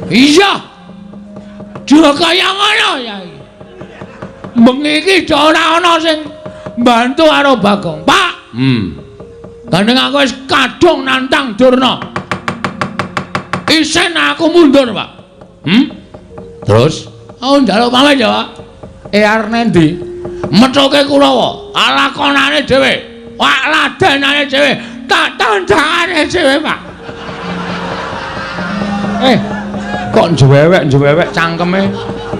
Iya. Dia kaya ngono ya. Bengi iki ora ana sing bantu karo Bagong. Pak. Gandeng aku wis kadung nantang Durna. Isen aku mundur, Pak. Terus aku njaluk pamit ya, Pak. Arep nendi? Methuke Kurawa, alakonane dhewe, wak ladenane dhewe, tak tandangane dhewe, Pak. Kok njewewek cangkeme?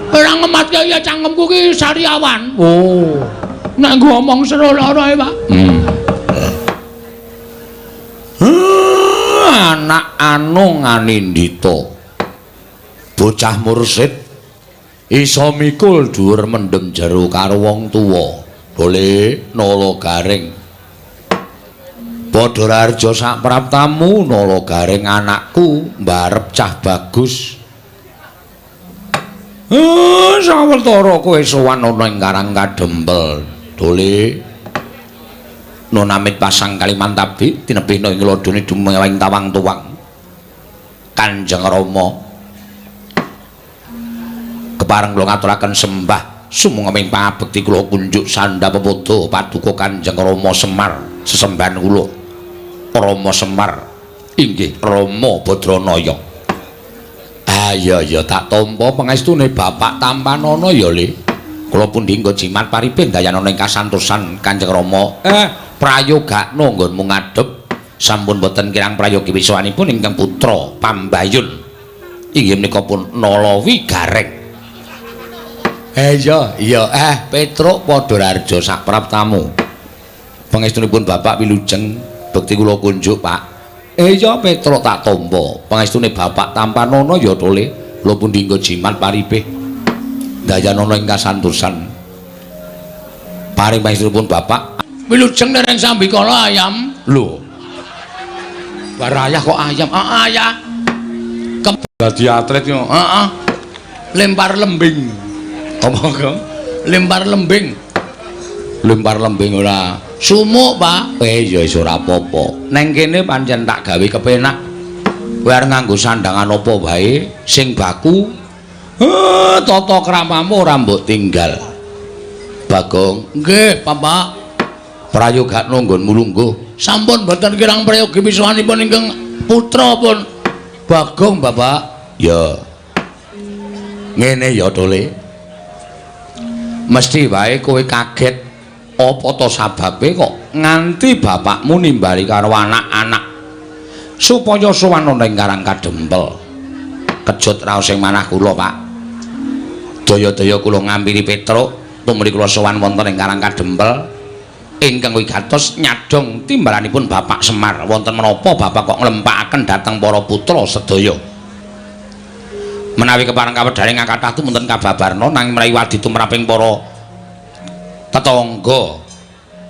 Ora ngematke ya cangkemku ki sariawan. Oh. Nek ngomong sero lara Pak. Anak anu nganindita. Bocah mursid iso mikul dhuwur mendem jero karo wong tuwa. Boleh nala garing. Padha Rarja sak praptamu nala garing anakku mbarep cah bagus. Sawetara kowe sowan ana ing Karang Kadempel. Dole Nonamit pasang Kalimantabi tinebihna ing lodone dumewing tawang tuwang. Kanjeng Rama kepareng kula ngaturaken sembah sumenging pangabekti kula kunjuk sandha pepodo paduka Kanjeng Rama Semar sesembahan kula. Rama Semar inggih Rama Badranaya. Ya tak tampa pangestune Bapak Tampanana ya Le. Kula pundi nggo jimat paripin dayanana ing kasantosan Kanjeng Rama. Prayogakna nggonmu ngadhep sampun boten kirang prayogi wiswanipun ingkang putra Pambayun. Inggih menika pun Nalawi Gareng. Iya Petruk padha Rarja sak praptamu. Pangestunipun Bapak wilujeng bekti kula kunjuk, Pak. Ya Petruk tak tampa. Pangestune Bapak Tampanana ya to Le. Kula pundi nggo jimat paripih dayanana ing kasantosan. Paring pangestunipun Bapak wilujeng dereng sambikala ayam. Lho. Barayah kok ayam? Ayah. Dadi atlet yo. Lempar lembing. Apa kok? Lempar lembing. Lempar lembing ora sumuk, Pak. Ya wis ora apa-apa. Neng kene pancen tak gawe kepenak. Kowe arep nganggo sandangan apa wae sing baku. Tata kramamu ora mbok tinggal. Bagong. Nggih, Bapak. Prayogakna nggonmu lungguh. Sampun boten kirang prayogi wiswanipun ingkang putra pun Bagong, Bapak. Ya. Ngene ya to Le. Mesti wae kowe kaget apa to sababe kok nganti bapakmu nimbali karo anak-anak supaya sowan ana ing Karang Kadempel. Kejut raos sing manah kula, Pak. Daya-daya kula ngampiri Petruk tumrap kula sowan wonten ing Karang Kadempel. Ingkang wigatos nyadong timbalanipun Bapak Semar. Wonten menapa Bapak kok nglempakaken dhateng para putra sedaya? Menawi kepareng kawedhane ngakathah tumunten kababarna nanging mrawi wadi tumraping para tetangga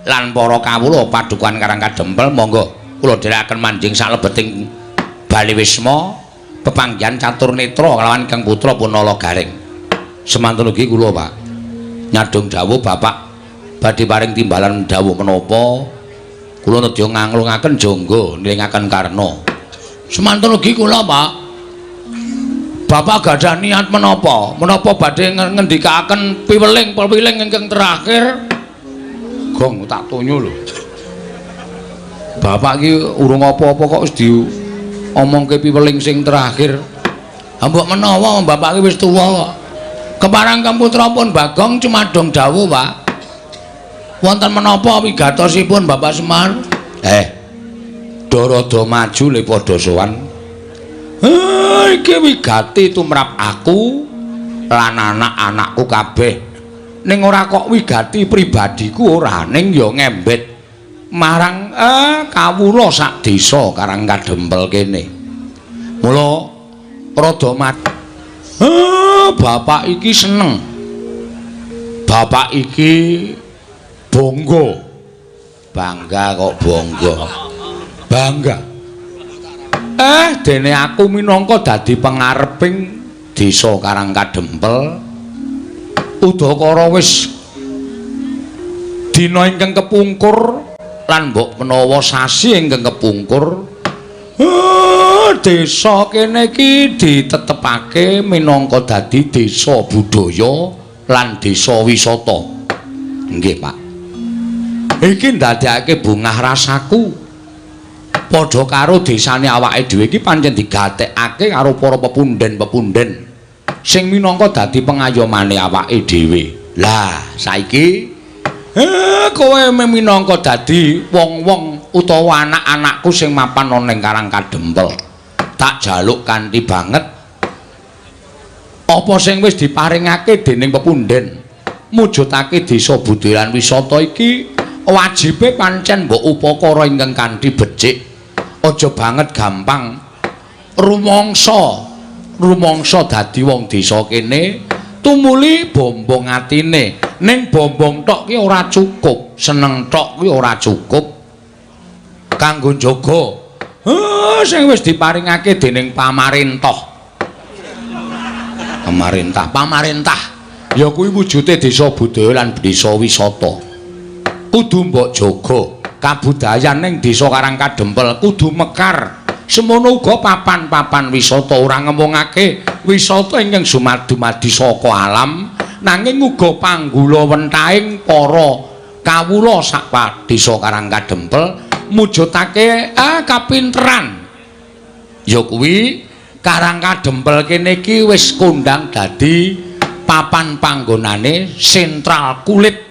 lan para kawula padukan Karang Kadempel, monggo kula dherekaken manjing saklebeting Bali Wisma pepanggihan catur netra kalawan Kang putra Punala Garing. Semanten ugi kula, Pak, nyadong dawuh Bapak badhe paring timbalan dawuh menapa kula nedya nganglungaken jangga nilingaken karna. Semanten ugi kula, Pak, Bapak gadah niat menapa? Menapa badhe ngendikaken piweling ingkang terakhir? Gong tak tunyu lho. Bapak iki urung apa-apa kok wis diomongke piweling sing terakhir. Mbok menawa Bapak iki wis tuwa kok. Keparang Kang putra pun Bagong cumadong dawuh, Pak. Wonten menapa wigatosipun Bapak Semar? Dorada maju le padha sowan. Iki wigati tumrap aku lan anak-anakku kabeh. Ning ora kok wigati pribadiku ora, ning ya ngembet marang kawula sak desa Karang Kadempel kene. Mula rada Bapak iki seneng. Bapak iki bangga kok bangga. Dene aku minangka dadi pangareping desa Karang Kadempel. Udakara wis dina ingkang kepungkur lan mbok menawa sasi ingkang kepungkur. Desa kene iki ditetepake minangka dadi desa budaya lan desa wisata. Nggih, Pak. Iki ndadekake bungah rasaku. Padha karo desane awake dhewe iki pancen digatekake karo para pepunden-pepunden sing minangka dadi pengayomane awake dhewe. Lah, saiki kowe minangka dadi wong-wong utawa anak-anakku sing mapan ana ning Karang Kadempel. Tak jaluk kanthi banget apa sing wis diparingake dening pepunden mujudake desa budaya lan wisata iki wajibe pancen mbok upakara ingkang kanthi becik. Aja banget gampang rumangsa dadi wong desa kene tumuli bombong atine ning bombong tok ki ora cukup, seneng tok kuwi ora cukup kanggo njaga sing wis diparingake dening pamarentah ya kuwi wujude desa budaya lan desa wisata kudu mbok jaga. Kabudayan ning desa Karang Kadempel kudu mekar. Semono uga papan-papan wisata ora ngemungake wisata ingkang sumadu-madi saka alam nanging uga panggula wentahing para kawula sak desa Karang Kadempel mujudake kapinteran. Ya kuwi Karang Kadempel kene iki wis kondang dadi papan panggonane sentral kulit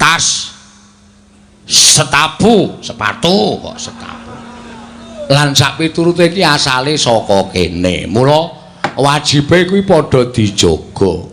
tas sepatu lan sak piturute iki asale saka kene. Mula wajibe kuwi padha dijaga.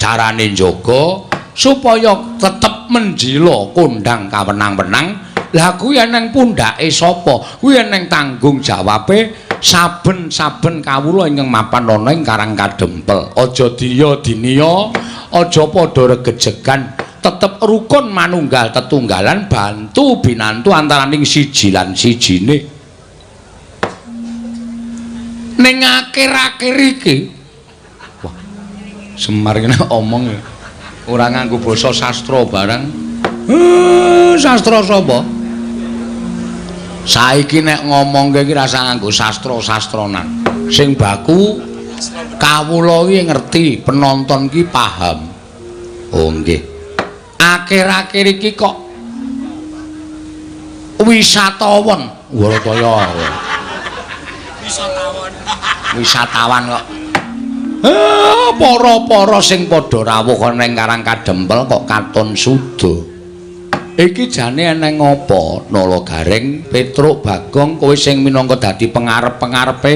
Carane njaga supaya tetep menjila kondang kawenang-wenang. Lah kuwi eneng pundhake sapa? Kuwi eneng tanggung jawabe saben-saben kawula ingkang mapan ana ing Karang Kadempel. Aja diya-dinya, aja padha regejegan. Tetep rukun manunggal tetunggalan bantu binantu antaraning siji lan sijine. Ning akhir-akhir iki wah Semar kene omong ora nganggo basa sastra barang. Sastra sapa? Saiki nek ngomongke iki rasa nganggo sastra-sastronan. Sing baku kawula iki ngerti, penonton iki paham. Oh nggih. Akhir-akhir iki kok wisatawan wisatawan kok para sing padha rawuh ning Karang Kadempel kok katon suda. Iki jane eneng apa? Nala Garing, Petruk, Bagong, kowe sing minangka dadi pengarep-pengarepe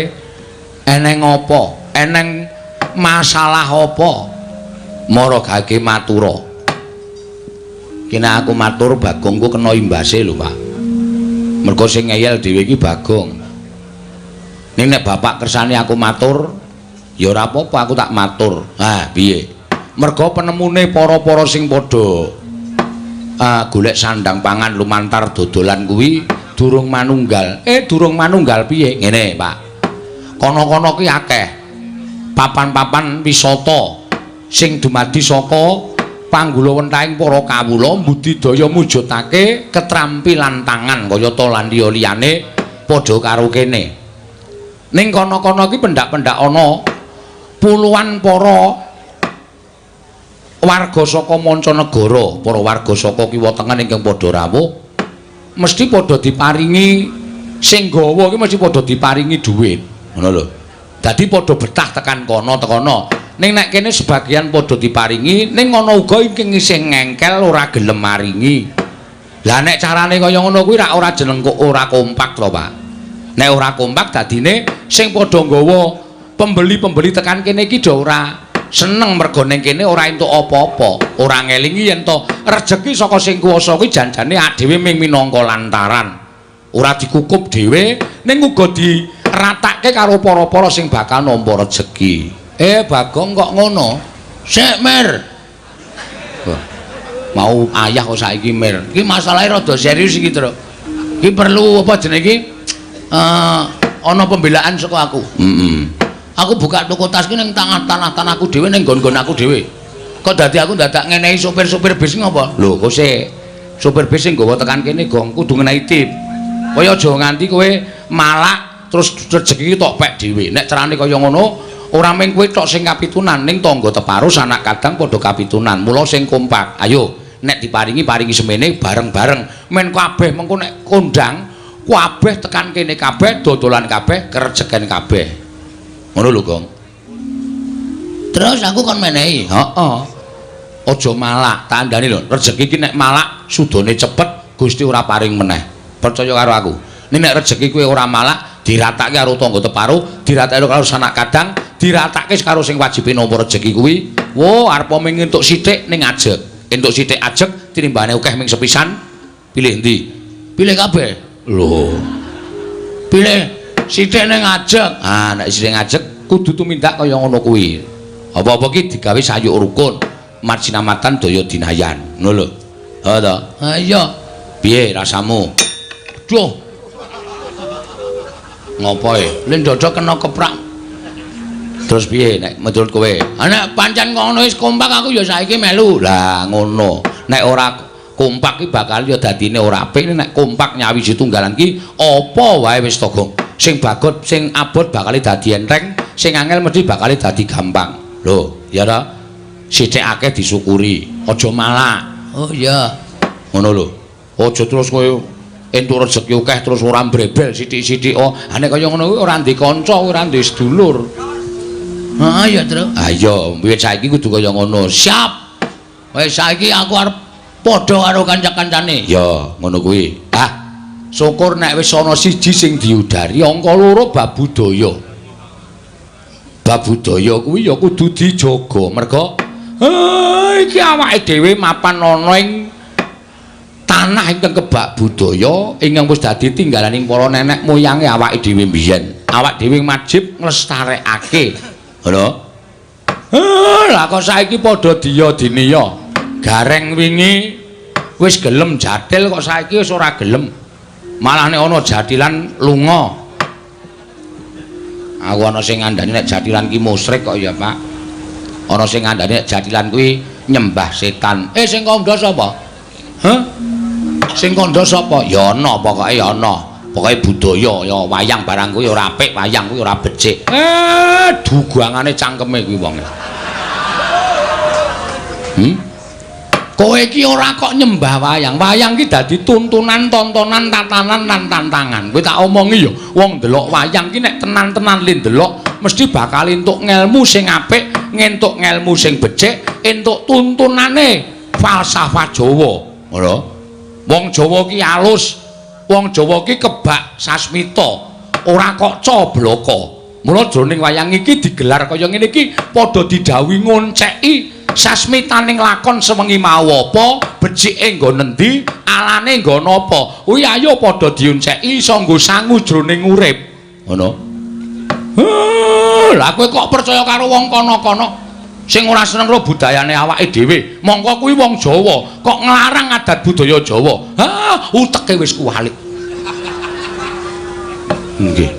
eneng apa? Eneng masalah apa? Mara gage matura. Kene aku matur Bagongku kena imbase lho, Pak. Mergo sing ngeyel dhewe iki Bagong. Ning nek bapak kersane aku matur, ya ora apa-apa aku tak matur. Ha, piye? Mergo penemune para-para sing padha golek sandang pangan lumantar dodolan kuwi durung manunggal. Durung manunggal piye? Ngene, Pak. Kono-kono ki akeh papan-papan wisata sing dumadi saka panggula wentahing para kawula mbudidaya mujudake ketrampilan tangan kayata lan liya-liyane padha karo kene. Ning kono-kono iki pendak-pendak ana puluhan para warga saka mancanegara, para warga saka kiwa tengen ingkang padha rawuh mesti padha diparingi sing gawa iki mesti padha diparingi dhuwit, ngono lho. Dadi padha betah tekan kono. Ning nek kene sebagian padha diparingi, ning ana uga ingkang isih ngengkel ora gelem maringi. Lah nek carane kaya ngono kuwi ora jeneng kok ora kompak to, Pak. Nek ora kompak dadine sing padha nggawa pembeli-pembeli tekan kene iki do ora seneng mergo ning kene ora entuk apa-apa. Ora ngelingi yen to rejeki saka sing kuwasa kuwi janjane dhewe ming minangka lantaran. Ora dikukup dhewe ning uga diratake karo para-para sing bakal nampa rejeki. Bagong kok ngono? Sik, Mir. Mau ayah kok saiki, Mir. Iki masalahe rada serius iki, Truk. Iki perlu apa jenenge iki? Ana pembelaan saka aku. Aku buka toko tas ki ning tanah-tanahku dhewe ning nggon-nggon aku dhewe. Kok dadi aku dadak ngenehi sopir-sopir bis ngopo? Lho, kok sik. Sopir bis sing nggawa tekan kene gong kudu ngenehi tip. Kaya aja nganti kowe malak terus rezeki tok pek dhewe. Nek carane kaya ngono, ora mung kowe tok sing kapitunan, ning tangga teparu sanak kadang padha kapitunan. Mula sing kompak. Ayo, nek diparingi paringi semene bareng-bareng. Men kabeh mengko nek kondang kabeh tekan kene kabeh, dodolan kabeh, kerejeken kabeh. Ngono lho, Gong. Terus aku kon menehi. Heeh. Aja malak, tandane lho, rezeki iki nek malak sudone cepet, Gusti ora paring meneh. Percaya karo aku. Nek rezeki kowe ora malak, diratake karo tangga teparu, diratake karo sanak kadang, diratake karo sing wajibe nampa rezeki kuwi. Wo, arep ming entuk sithik ning ajeg. Entuk sithik ajeg tinimbane akeh ming sepisan. Pilih ndi? Pilih kabeh. Lho. Pilih sithik ning ajeg. Ah, nek sithik ajeg kudu tumindak kaya ngono kuwi. Apa-apa ki digawe sayuk rukun. Marsinamatan daya dinayan. Ngono lho. Ha ta? Ha iya. Piye rasamu? Duh. Ngopo e? Len dodok kena keprak. Terus piye nek menurut kowe? Nek pancen ngono wis kompak aku ya saiki melu. Lah ngono. Nek ora kompak ki bakal ya dadine ora apik. Nek kompak nyawiji tunggalan ki apa wae wis to, Gong. Sing bagot, sing abot bakal dadi enteng, sing angel mesti bakal dadi gampang. Lho, ya ta? Sithik akeh disyukuri. Aja malak. Oh iya. Ngono lho. Aja terus kowe entuk rezeki akeh terus ora mbrebel sithik-sithik. Oh, nek kaya ngono kuwi ora ndek kanca, ora ndek sedulur. Heeh ya, Tru. Ah iya, wiwit saiki kudu kaya ngono. Siap. Wis saiki aku arep padha karo kanca-kancane. Ya, ngono kuwi. Ah, syukur nek wis ana siji sing diudari, angka loro bab budaya. Bab budaya kuwi ya kudu dijaga. Merga iki awake dhewe mapan ana ing tanah ingkang kebak budaya ingkang wis dadi tinggalaning para nenek moyange awake dhewe mbiyen. Awak dhewe wajib nglestarekake. Ngono. Lah kok saiki padha diya diniya. Gareng wingi wis gelem jatil kok saiki wis ora gelem. Malah nek ana jatilan lunga. Aku ana sing ngandani nek jatilan ki musyrik kok ya, Pak. Ana sing ngandani nek jatilan kuwi nyembah setan. Sing kandha sapa? Hah? Sing kandha sapa? Ya ana pokoke ya ana. Pokoke budaya ya wayang barang kuwi ora apik, wayang kuwi ora becik. Dugangane cangkeme kuwi wong. Kowe iki ora kok nyembah wayang. Wayang ki dadi tuntunan, tontonan, tatanan lan tantangan. Kowe tak omongi ya, wong ndelok wayang ki nek tenan-tenan le ndelok mesti bakal entuk ngelmu sing apik, ngentuk ngelmu sing becik, entuk tuntunane falsafah Jawa. Ngono. Wong Jawa ki alus. Wong Jawa ki kebak sasmita, ora kok cobloko. Mula jroning wayang iki digelar kaya ngene iki padha didhawuhi ngonceki sasmitaning lakon sewengi mau apa, becike nggo nendi, alane nggo napa. Kuwi ayo padha dionceki iso nggo sangu jroning urip. Ngono. Lah kowe kok percaya karo wong kono-kono sing ora seneng karo budayane awake dhewe. Mongko kuwi wong Jawa kok nglarang adat budaya Jawa. Uteke wis kuwalik. Nggih.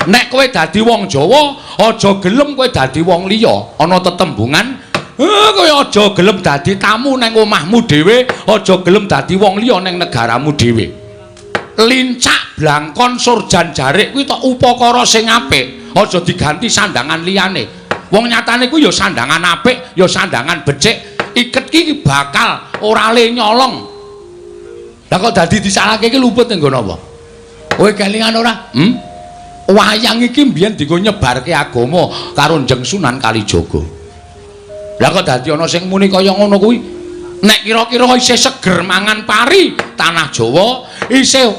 Nek kowe dadi wong Jawa, aja gelem kowe dadi wong liya. Ana tetembungan, kowe aja gelem dadi tamu nang omahmu dhewe, aja gelem dadi wong liya nang negaramu dhewe. Lincak blangkon surjan jarik kuwi tok upakara sing apik. Aja diganti sandangan liyane. Wong nyatane kuwi ya sandangan apik, ya sandangan becik. Iket ki bakal ora le nyolong. Lah kok dadi disalahke iki luput ning nggon apa? Kowe kelingan ora? Wayang iki mbiyen dienggo nyebarke agama karo Njeng Sunan Kalijaga. Lah kok dadi ana sing muni kaya ngono kuwi? Nek kira-kira isih seger mangan pari tanah Jawa, isih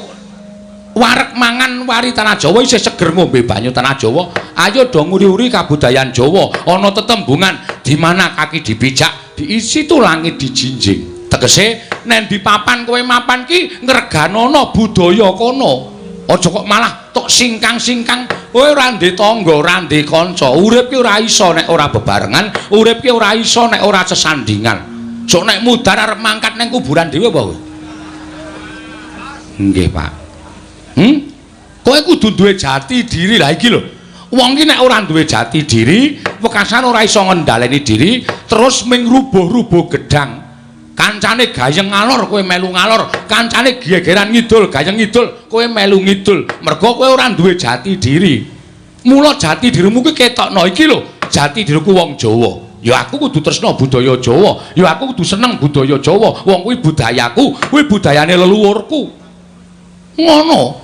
wareg mangan wari tanah Jawa, isih seger ngombe banyu tanah Jawa, ayo do nguri-uri kabudayan Jawa. Ana tetembungan di mana kaki dipijak, diisi tu langit dijinjing. Tegese nek di papan kowe mapan ki ngreganono budaya kono. Aja kok malah tok singkang-singkang kowe ora ndek tangga, ora ndek kanca. Urip ki ora iso nek ora bebarengan, urip ki ora iso nek ora sesandingan. Sok nek mudhar arep mangkat nang kuburan dhewe apa kowe? Nggih, Pak. Kowe kudu duwe jati diri. Lah iki lho. Wong ki nek ora duwe jati diri, wekasan ora iso ngendhaleni diri, terus ming rubuh-rubuh gedang. kancane gayeng ngalor kowe melu ngalor, kancane gegeran ngidul gayeng ngidul kowe melu ngidul. Mergo kowe ora duwe jati diri. Mula jati dirimu ki ketokno iki lho, jati diriku wong Jawa. Ya aku kudu tresna budaya Jawa, ya aku kudu seneng budaya Jawa. Wong kuwi budayaku, kuwi budayane leluhurku. Ngono.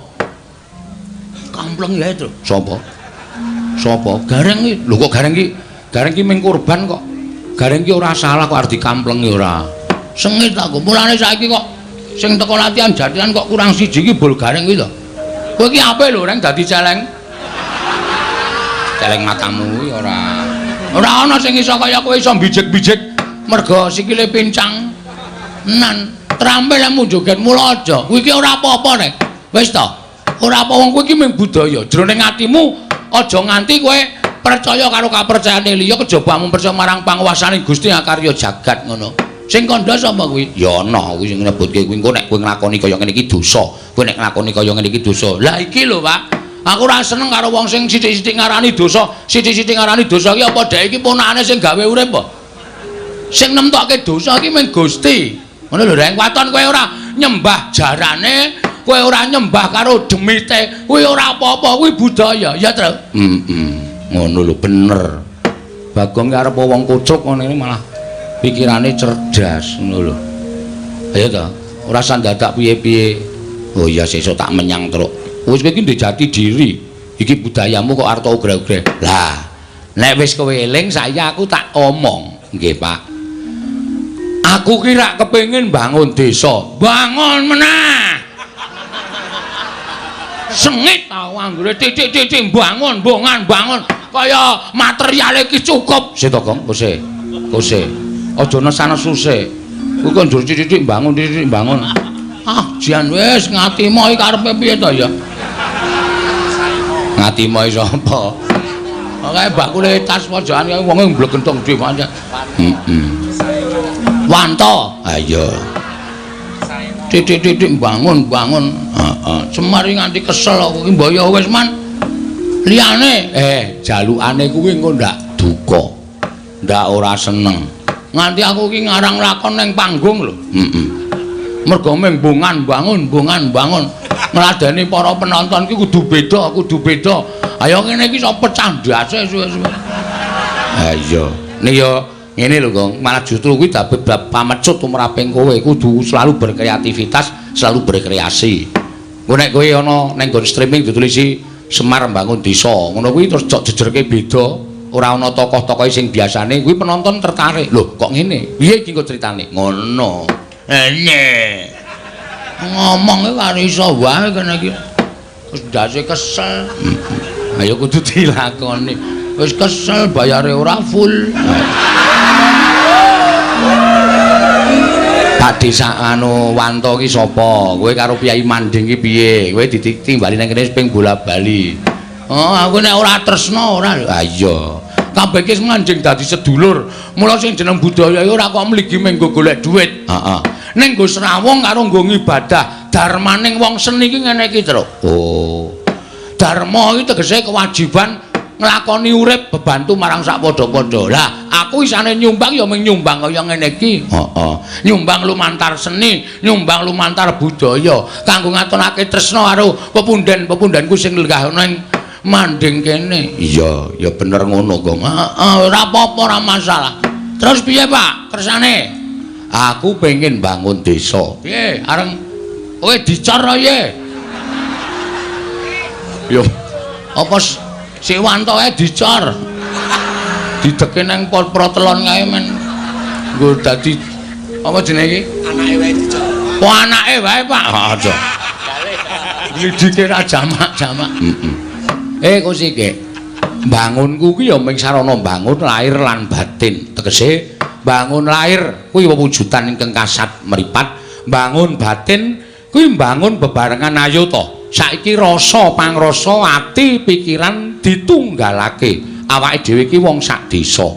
Kampleng ya itu. Sapa? Sapa? Gareng iki. Lho kok Gareng iki? Gareng iki ming kurban kok. Gareng iki ora salah kok arep dikamplengi ora. Sengit aku. Mulane saiki kok sing teko latihan jatian kok kurang siji iki bol Gareng iki lho. Kowe iki apik lho reng dadi celeng. Celeng matamu kuwi ora. Ora ana sing iso kaya kowe iso bijek-bijek mergo sikile pincang. Nan, trampil lemu joget mula aja. Kuwi iki ora apa-apa nek. Wis ta? Ora apa wong kowe iki mung budaya. Jroning atimu aja nganti kowe percaya karo kapercayane liya kejaba mung percaya marang panguwasaning Gusti Akarya jagat ngono. Sing kandha sapa kuwi? Ya ana kuwi sing nyebutke kuwi engko nek kowe nglakoni kaya ngene iki dosa. Kowe nek nglakoni kaya ngene iki dosa. Lah iki lho, Pak. Aku ora seneng karo wong sing sithik-sithik ngarani dosa. Sithik-sithik ngarani dosa iki apa dhek iki ponakane sing gawe urip apa? Sing nemtokke dosa iki mung Gusti. Ngono lho, reng waton kowe ora nyembah jarane, kowe ora nyembah karo demite, kuwi ora apa-apa, kuwi budaya. Ya, Tru? Ngono lho, bener. Bagong ki arep wong kucuk ngene malah pikirane cerdas ngono lho. Ayo ta, ora sandadak piye-piye. Oh iya sesuk tak menyang truk. Wis kowe iki ndek jati diri. Iki budayamu kok arep ugreh-ugreh. Lah, nek wis kowe eling saiki aku tak omong. Nggih, Pak. Aku ki rak kepengin bangun desa. Bangun menah. Sengit tau anggere titik-titik bangun, bongan bangun. Kaya materiale iki cukup. Sik to, Gong, kose. Kose. Aja nesana susih. Kuwi kok njur titik bangun, titik bangun. Ah, jan wis ngatimu iki karepe piye to ya? Ngatimu sapa? Kae bakule tas pojokan kae wonge mblegentong dhewe pancen. Wanto. Ha iya. Titik-titik bangun. Heeh. Semar nganti kesel aku iki mbaya wis man. Liyane jalukane kuwi engko ndak duka. Ndak ora seneng. Nganti aku iki ngarang lakon ning panggung lho. Mergo mung bongan bangun. Ngladeni para penonton ki kudu beda. Ayo ngene iki iso pecah ndase suwe-suwe. Ha iya. Nek yo ngene lho, Gong, malah justru kuwi dadi pamecut tumraping kowe kudu selalu berkreativitas, selalu berkreasi. Engko nek kowe ana ning nggon streaming ditulisi Semar Bangun Desa, ngono kuwi terus jok jejerke beda, ora ana tokoh-tokoh sing biasane kuwi penonton tertarik. Lho, kok ngene? Piye iki kok critane? Ngono. Ngomong karo iso wae kene iki. Wis ndase kesel. Ayo kudu dilakoni. Wis kesel bayare ora full. Pak Desa anu Wanto ki sapa? Kowe karo Kyai Manding ki piye? Kowe ditimbali nang kene ping bola-bali. Oh, aku nek ora tresna ora. Ha iya. Kabeh ki manjing dadi sedulur. Mula sing jeneng budaya ora kok mligi menggo golek dhuwit. Heeh. Ning nggo srawung karo nggo ngibadah. Darmaning wong seni ki ngene iki, Tru. Oh. Dharma iki tegese kewajiban nglakoni urip bebantu marang sak padha-padha. Lah, aku isane nyumbang ya mung nyumbang kaya ngene iki. Heeh. Nyumbang lumantar seni, nyumbang lumantar budaya kanggo ngatonake tresna karo pepundhen-pepundhenku sing lenggah ning Manding kene. Iya, ya bener ngono, Gong. Heeh, ora apa-apa, ora masalah. Terus piye, Pak? Kersane? Aku pengen bangun desa. Piye? Areng kowe dicor ya? Yo. Apa si Wanto ae dicor? Dideke nang protelon kae men. Nggo dadi apa jenenge iki? Anake wae dicor. Oh, anake wae, Pak. Aja. Lidike ra jamak-jamak. Kusike. Bangunku kuwi ya mung sarana bangun lahir lan batin. Tegese bangun lahir kuwi wujudan ingkang kasat mripat, bangun batin kuwi bangun bebarengan ayo to. Saiki rasa pangrasa ati pikiran ditunggalake. Awake dhewe iki wong sak desa.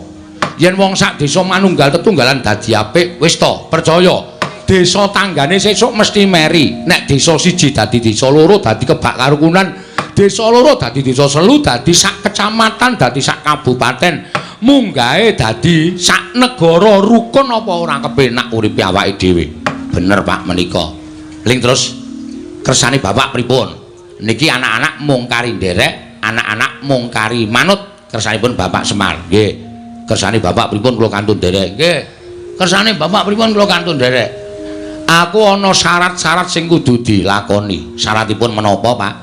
Yen wong sak desa manunggal tetunggalan dadi apik, wis to, percaya. Desa tanggane sesuk mesti meri. Nek desa siji dadi desa loro dadi kebak karukunan. Desa loro dadi desa selu, dadi sak kecamatan, dadi sak kabupaten. munggahe dadi sak negara rukun apa ora kepenak uripe awake dhewe. Bener Pak menika. Ling terus kersane Bapak pripun? Niki anak-anak mung kari nderek, anak-anak mung kari manut kersanipun Bapak Semar. Nggih. Kersane Bapak pripun kula kantun nderek. Nggih. Kersane Bapak pripun kula kantun nderek. Aku ana syarat-syarat sing kudu dilakoni. Syaratipun menapa, Pak?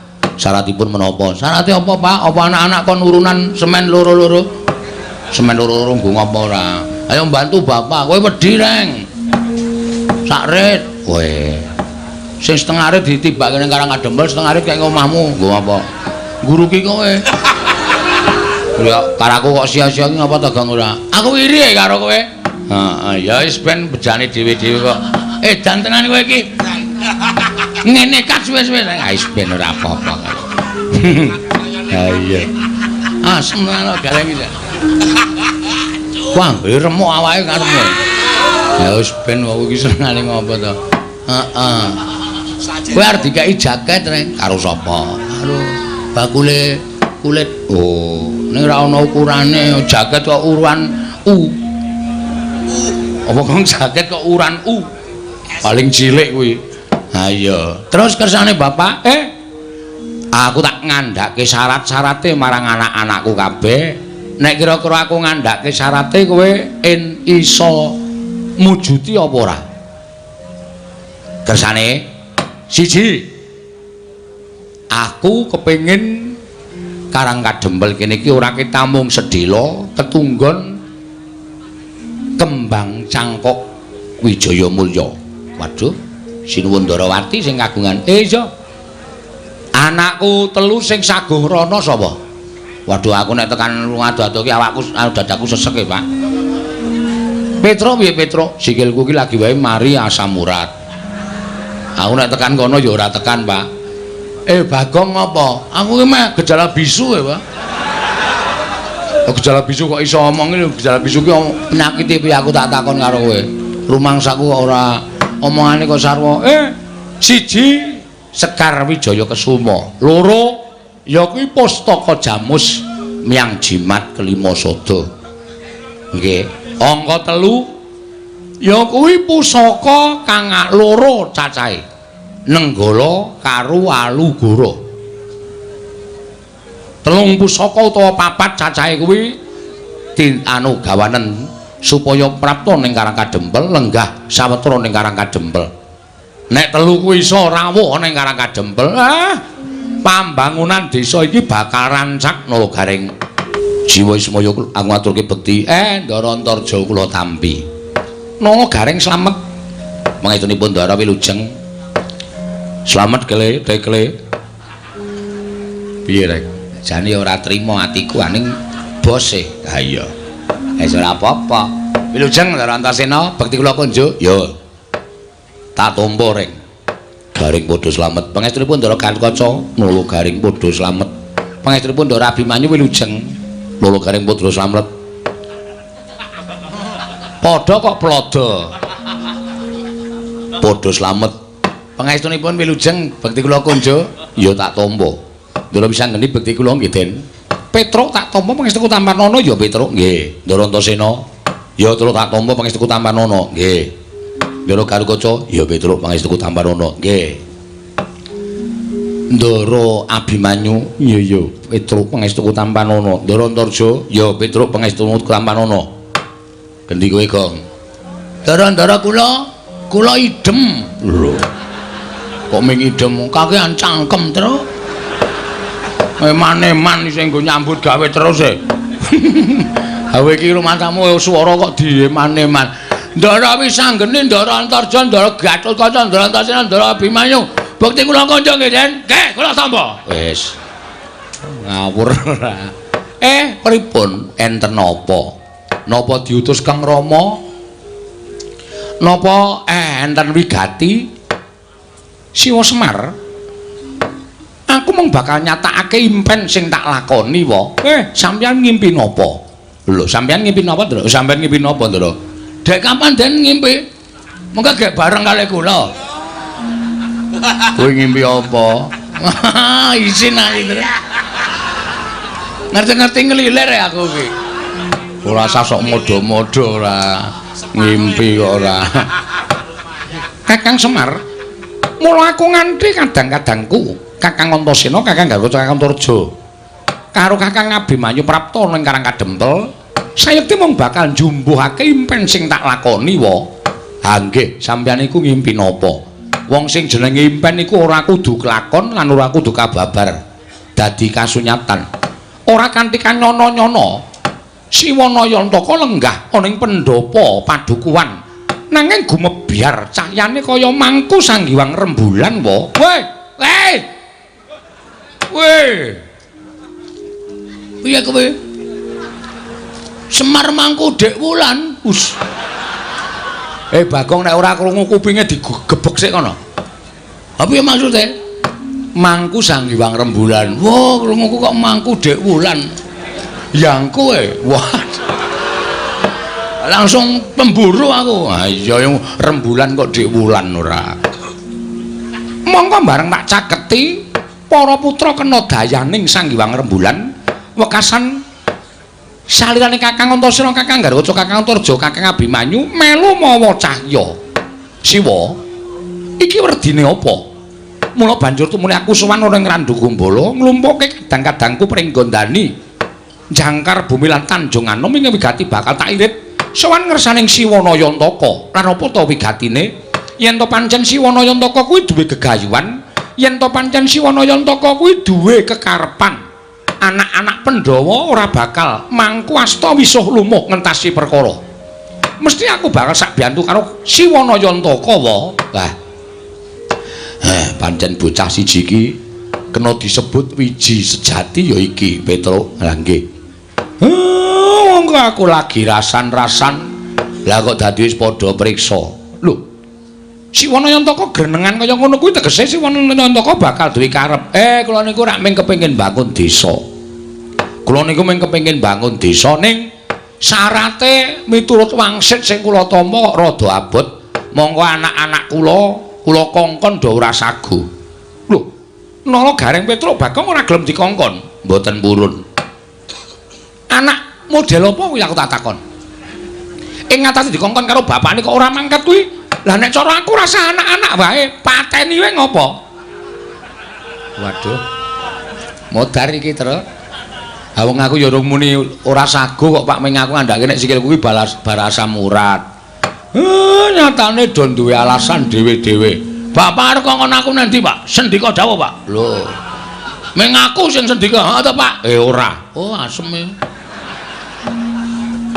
Syaratipun menapa? Syaratnya apa, Pak? Apa anak-anak kon urunan semen loro-loro? Semen loro-loro nggo ngapa ora? Ayo bantu Bapak, kowe wedi reng. Sak rit. Kowe. Sing setengah rit ditibake ning Karang Kadempel, setengah rit kaya omahmu. Nggo apa? Guru ki kowe. Ya karaku kok sia-sia ki ngapa tegang ora? Aku iri karo kowe. Heeh, ya wis ben bejane dhewe-dhewe kok. Dan tenan kowe iki. Ngene kas wis-wis wis ben ora apa-apa. Ha iya. Semono galeng iki. Wah, remuk awake karepmu. Ya wis ben wong iki senengane ngopo to. Heeh. Kowe arep dikai jaket rek karo sapa? Karo bakule kulit. Oh, ning ora ana ukurane jaket kok ukuran U. Apa kong jaket kok ukuran U? Paling cilik kuwi. Ha iya. Terus kersane Bapak, aku tak ngandhake syarat-syarate marang anak-anakku kabeh. Nek kira-kira aku ngandhake syarate kowe iso mujuti apa ora? Kersane siji. Aku kepengin Karang Kadempel kene iki ora ketamung sedhela tetunggon Kembang Cangkok Wijaya Mulya. Waduh, Sinuwun Ndarawati sing kagungan. Iya. Anakku telu sing saguh rana sapa? Waduh, aku nek tekan ngado-ado ki awakku dadaku sesek e, Pak. Petro piye Petro? Sikilku ki lagi wae mari asam urat. Aku nek tekan kono ya ora tekan, Pak. Bagong apa? Aku ki meh gejala bisu ya, Pak. Gejala bisu kok iso omong iki, gejala bisu ki penyakit piye aku tak takon karo kowe. Rumangsaku kok ora omongane kok sarwa. Siji Sekar Wijaya Kesuma, loro ya kuwi Pustaka Jamus Miang Jimat Kelima Sada. Nggih. Angka 3 ya kuwi pusaka kang loro cacahe. Nenggala karo Alugara. 3 pusaka utawa 4 cacahe kuwi gawanen supaya prapta ning Karang Kadempel, lenggah sawetara ning Karang Kadempel. Nek 3 kuwi iso rawuh ning Karang Kadempel, pambangunan desa iki bakal rancak Nalagaring Jiwa Ismaya aku ngaturke bekti. Ndara Antarja kula tampi. Nalagaring slamet. Mangidunipun Ndara Wilujeng. Slamet kele, dekle. Piye rek? Jane ora trima atiku aning bose. Ha iya. Wis ora apa-apa. Wilujeng Ndara Antasena, bekti kula kunjuk. Ya. Tak tampa rek. Garing padha slamet. Pangestunipun Ndara Kankaca, nula garing padha slamet. Pangestunipun Ndara Abimanyu Wilujeng, nula garing padha slamet. Padha kok plada. Padha slamet. Pangestunipun Wilujeng, bekti kula kunjuk, ya tak tampa. Ndara pisan geni bekti kula nggih Den. Petruk tak tampa pangestuku Tampanana ya Petruk nggih. Ndara Antasena ya terus tak tampa pangestuku Tampanana nggih. Ndara Garukaca ya Petruk pangestuku Tampanana nggih. Ndara Abimanyu iya Petruk pangestuku Tampanana. Ndara Antarja ya Petruk pangestuku Tampanana. Gendi kowe Gong. Ndara kula idem. Lho. Kok ming idem kakean cangkem terus. Eman-eman sing nggo nyambut gawe terus e. Gawe iki rumasamu swara kok dieman-eman. Ndara wis sanggene Ndara Antarja, Ndara Gatotkaca, Ndara Antasena, Ndara Abimanyu. Bekti kula kanca nggih, Den. Nggih, kula tampa. Wis. Ngawur ora. Pripun enten napa? Napa diutus Kang Rama? Napa enten wigati Siwa Semar? Aku mung bakal nyatakake impen sing tak lakoni wae. Sampeyan ngimpi napa? Lho, sampeyan ngimpi napa, Ndra? Sampeyan ngimpi napa, Ndra? Dek kapan Den ngimpi? Mengko gek bareng kali kula. Kowe ngimpi apa? Isin ae, Ndra. Ngerti-ngerti ngelilir ya aku iki. Ora usah sok modo-modo ora. Ngimpi kok ora. Kakang Semar, mula aku nganti kadang-kadangku Kakang Antasena, Kakang Garuda, Kakang Turja karo Kakang Abimanyu prapta ning Karangkadempel sayekti mung bakal njumbuhake impen sing tak lakoni wa. Ha nggih, sampeyan iku ngimpi napa? Wong sing jenenge impen iku ora kudu kelakon lan ora kudu kababar dadi kasunyatan. Ora kanthi kanyono-nyono Siwana Yantaka lenggah ana ing pendhapa padukuhan nanging gumebyar cahyane kaya mangku sanggiwang rembulan wa. Weh. Piye kowe? Semar mangku Dek Wulan. Us. Bagong nek ora krungu kupinge digebek sik kono. Apa piye maksude? Mangku sanggiwang rembulan. Wah, krunguku kok mangku Dek Wulan. Yang kowe. Wah. Langsung pemburu aku. Ah iya yang rembulan kok Dek Wulan ora. Monggo bareng tak caketi para putra kena dayaning sanggiwang rembulan wekasan salirane Kakang Antasena, Kakang Garuda, Kakang Turja, Kakang Abimanyu melu mawa cahya. Siwa, iki werdine apa? Mula banjur tumune aku sowan ora ing Randu Kumbala, nglumpuhke kadang-kadangku pring gondani. Jangkar bumi lan Tanjung Anom ing wigati bakal tak irit sowan ngersaning Siwana Yantaka. Lan apa ta wigatine? Yen to pancen Siwana Yantaka kuwi duwe gegayuhan, yen to pancen Siwana Yantaka kuwi duwe kekarepan. Anak-anak Pandhawa ora bakal mangku asta wisuh lumuh ngentasi perkara. Mesti aku bakal sak biyantu karo Siwana Yantaka wa. Lah. Pancen bocah siji iki kena disebut wiji sejati ya iki, Petro. Lah nggih. Monggo aku lagi rasan-rasan. Lah kok dadi wis padha priksa. Lho. Siwana Yantaka grenengan kaya ngono kuwi tegese Siwana Yantaka bakal duwe karep. Kula niku rak mung kepengin bangun desa. Kula niku mung kepengin bangun desa ning syarate miturut wangsit sing kula tampa rada abot. Monggo anak-anak kula kongkon do ora sagu. Lho, Nala Gareng Petro Bagong ora gelem dikongkon, mboten purun. Anak model apa kuwi aku tak takon. Ing ngatasi dikongkon karo bapakne kok ora mangkat kuwi. Lah nek cara aku rasa anak-anak wae, pateni wae ngopo? Waduh. Modar iki, Tru. Ha wong aku ya urung muni ora sagu kok Pak Ming aku ngandhake nek sikil kuwi barasa murat. Nyatane do duwe alasan dhewe-dhewe. Bapak arep kongkon aku nanti, Pak. Sendika dawuh, Pak. Lho. Ming aku sing sendika, ha to, Pak? Ora. Oh, asem e.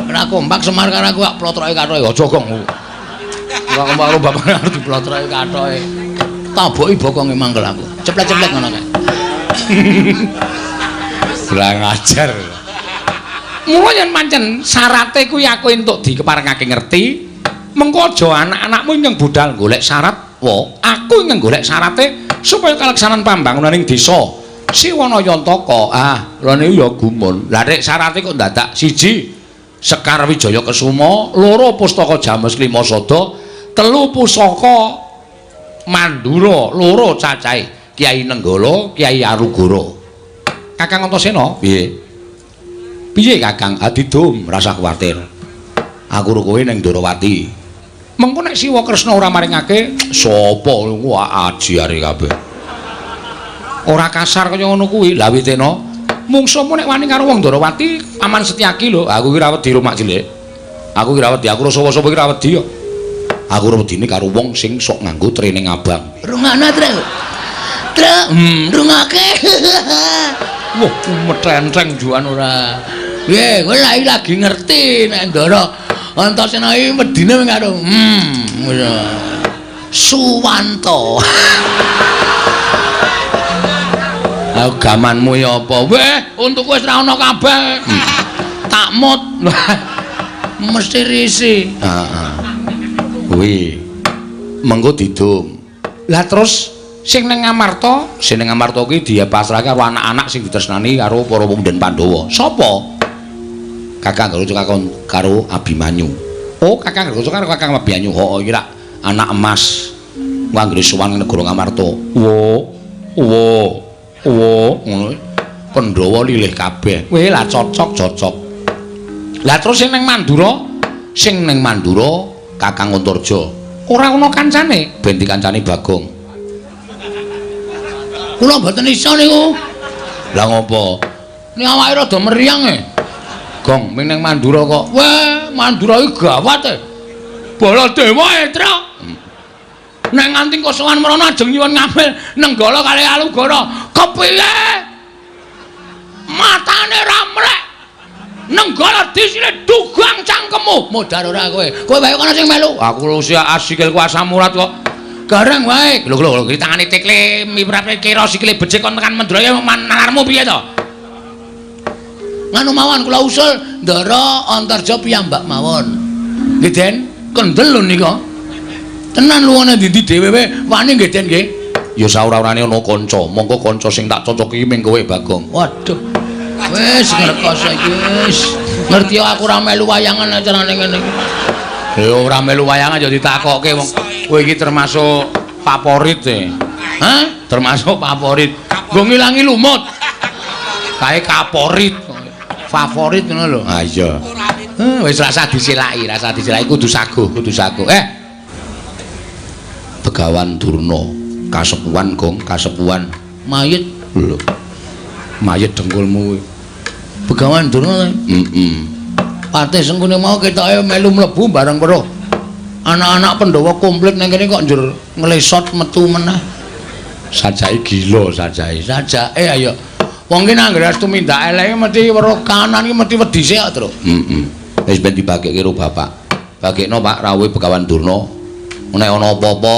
Nek kompak Semar karo aku kok plotroke kathoke aja gong. Ora kompak karo bapakne arep diplotroke kathoke. Taboki bokonge mangkel aku. Ceplek-ceplek ngono kae. Kurang ajar. Mula yen pancen syarate kuwi aku entuk dikeparengake ngerti, mengko aja anak-anakmu nyeng budal golek syarat. Wa, aku nyeng golek syarate supaya kaleksanan pambangunaning desa Siwana Yantaka. Lha niku ya gumun. Lah nek syarate kok dadak siji Sekar Wijaya Kesuma, loro Pustaka James Lima Sada, telu Pusaka Mandura, loro cacahe Kyai Nenggala, Kyai Arugara. Kakang Antasena, piye? Piye Kakang? Adidum, rasa kuwatir. Aku karo kowe ning Ndarawati. Mengko nek Siwa Kresna ora maringake, sapa niku ajiare kabeh. Ora kasar kaya ngono kuwi. Lah Witena, mungsuhmu nek wani karo wong Ndarawati, Aman Setyaki lho. Aku ki ra wedi rumah cilik. Aku ki ra wedi, aku sapa-sapa ki ra wedi yo. Aku ora wedine karo wong sing sok nganggo training abang. Rungana, Tru. Tru, rungake. Wah, metenteng juan ora. Piye, kowe lagi ngerti nek Ndara Antasena iki medine karo Suwanto. Gamanmu ya apa? Weh, untukku wis ra ono kabeh. Takmut. Mesti risi. Heeh. Kuwi mengko didum. Lah terus sing ning Ngamarta kuwi dia pasrahke karo anak-anak sing ditresnani karo para pemuda Pandhawa. Sapa? Kakang Garuda karo Abimanyu. Oh, Kakang Garuda karo Kakang Abimanyu. Oh, iki rak anak emas. Wanggre suwan negara Ngamarta. Wo, ngono. Pandhawa lilih kabeh. Weh lah cocok. Lah terus sing ning Mandura Kakang Antarja ora ana kancane ben dikancani Bagong. Kula mboten iso niku. Lah ngopo? Ini awake rada meriang e. Gong ming ning Mandura kok. Wah, Mandura iki gawat e. Baladewa etra. Nek nganti kosokan mrono ajeng nyuwun ngambil Nenggala kali Alugara. Kepiye? Matane ramrek. Nenggala disile dugang cangkemmu. Modar ora kowe. Kowe wae ana sing melu. Aku lu sikilku asam urat kok. Gareng wae. Lho iki tangane tikle miprate kira sikile becik kon tekan Mandura nalarmu piye to? Nganu mawon kula usul Ndara Antarja piyambak mawon. Nggih Den, kendel lho nika. Tenan luwane ndi dhewe wani nggih Den nggih. Ya saura-urane ana kanca, mongko kanca sing tak cocoki ming kowe Bagong. Waduh. Wis ngrekos iki wis. Ngerti aku ora melu wayangan acarane ngene iki. Ya ora melu wayangan ya ditakokke wong. Kowe iki termasuk favorit e. Hah? Termasuk favorit. Nggo ngilangi lumut. Kae kaporit. Favorit ngono lho. Ah iya. Wis rasa disilaki kudu saguh. Begawan Durna kasepuan Gong, kasepuan Mayit lho. Mayit dengkulmu kuwi. Begawan Durna. Patih sengkune mau ketoke melu mlebu bareng karo anak-anak Pandhawa komplit ning kene kok njur nglesot metu meneh. Sajake gila sajake. Sajake ayo. Wong ki nang ngres tumindak eleke mesti weruh kanan iki mesti wedi sik kok, Tru. Wis ben dibagekke karo bapak. Bagekno Pak rawuhe Begawan Durna. Nek ana apa-apa